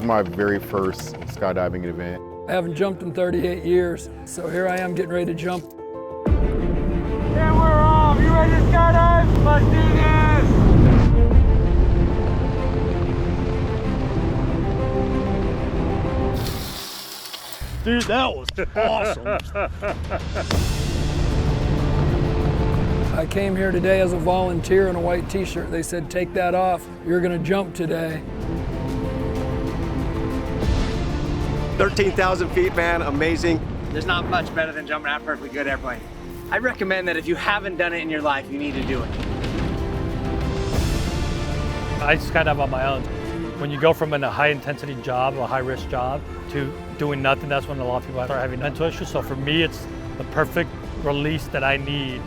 my very first skydiving event. I haven't jumped in 38 years, so here I am getting ready to jump. And we're off! You ready to skydive? Let's do this! Dude, that was awesome. I came here today as a volunteer in a white t-shirt. They said, take that off. You're gonna jump today. 13,000 feet, man, amazing. There's not much better than jumping out of a perfectly good airplane. I recommend that if you haven't done it in your life, you need to do it. I skydive on my own. When you go from a high intensity job, a high risk job, to doing nothing, that's when a lot of people start having mental issues. So for me, it's the perfect release that I need.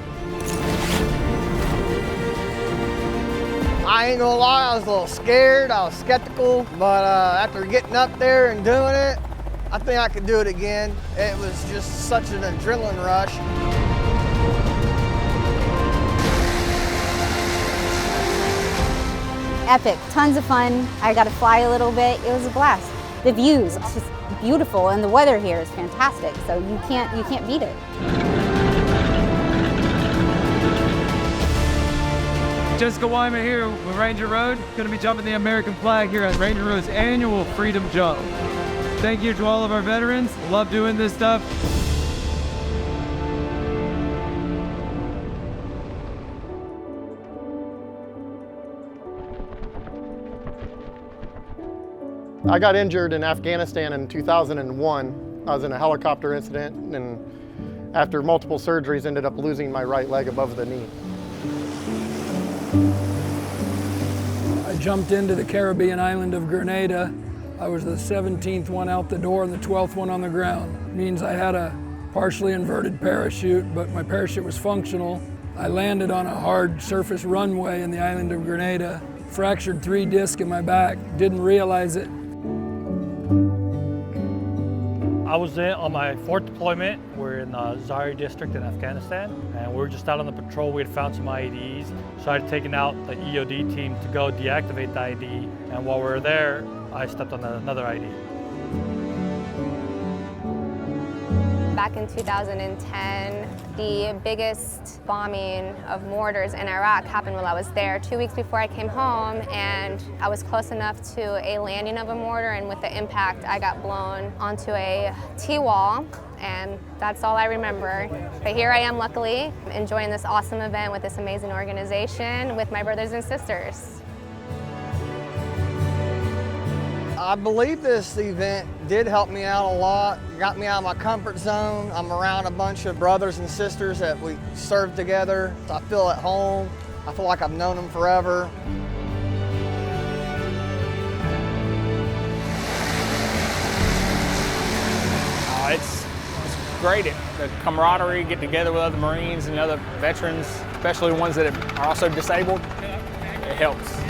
I ain't gonna lie, I was a little scared, I was skeptical, but after getting up there and doing it, I think I could do it again. It was just such an adrenaline rush. Epic, tons of fun. I got to fly a little bit. It was a blast. The views, it's just beautiful, and the weather here is fantastic, so you can't beat it. Jessica Wyman here with Ranger Road. Going to be jumping the American flag here at Ranger Road's annual Freedom Jump. Thank you to all of our veterans. Love doing this stuff. I got injured in Afghanistan in 2001. I was in a helicopter incident, and after multiple surgeries ended up losing my right leg above the knee. I jumped into the Caribbean island of Grenada. I was the 17th one out the door and the 12th one on the ground. It means I had a partially inverted parachute, but my parachute was functional. I landed on a hard surface runway in the island of Grenada, fractured 3 discs in my back, didn't realize it. I was on my 4th deployment. We're in the Zari district in Afghanistan, and we were just out on the patrol. We had found some IEDs, so I had taken out the EOD team to go deactivate the IED, and while we were there, I stepped on another IED. Back in 2010, the biggest bombing of mortars in Iraq happened while I was there 2 weeks before I came home, and I was close enough to a landing of a mortar, and with the impact I got blown onto a T-wall, and that's all I remember. But here I am, luckily, enjoying this awesome event with this amazing organization with my brothers and sisters. I believe this event did help me out a lot, got me out of my comfort zone. I'm around a bunch of brothers and sisters that we served together. I feel at home. I feel like I've known them forever. It's great, the camaraderie, get together with other Marines and other veterans, especially ones that are also disabled. It helps.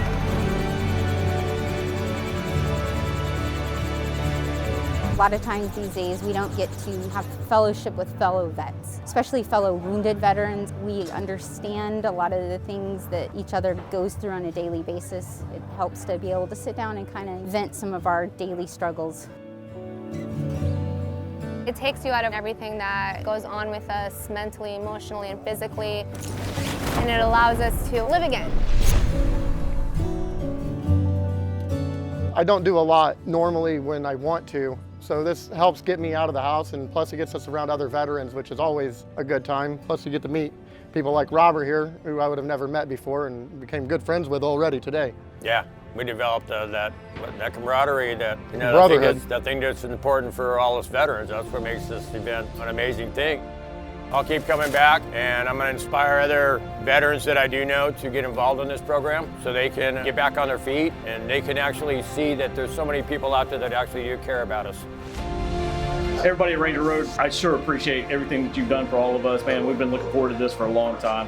A lot of times these days we don't get to have fellowship with fellow vets, especially fellow wounded veterans. We understand a lot of the things that each other goes through on a daily basis. It helps to be able to sit down and kind of vent some of our daily struggles. It takes you out of everything that goes on with us mentally, emotionally, and physically, and it allows us to live again. I don't do a lot normally when I want to, so this helps get me out of the house, and plus it gets us around other veterans, which is always a good time. Plus you get to meet people like Robert here, who I would have never met before and became good friends with already today. Yeah, we developed that camaraderie, that brotherhood. that thing that's important for all us veterans. That's what makes this event an amazing thing. I'll keep coming back, and I'm going to inspire other veterans that I do know to get involved in this program so they can get back on their feet and they can actually see that there's so many people out there that actually do care about us. Everybody at Ranger Road, I sure appreciate everything that you've done for all of us, man. We've been looking forward to this for a long time.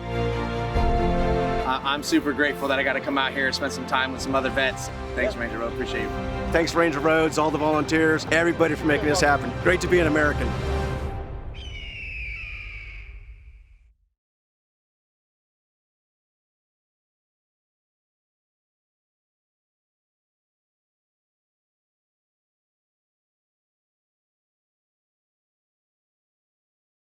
I'm super grateful that I got to come out here and spend some time with some other vets. Thanks, Ranger Road. Appreciate you. Thanks, Ranger Roads, all the volunteers, everybody for making this happen. Great to be an American.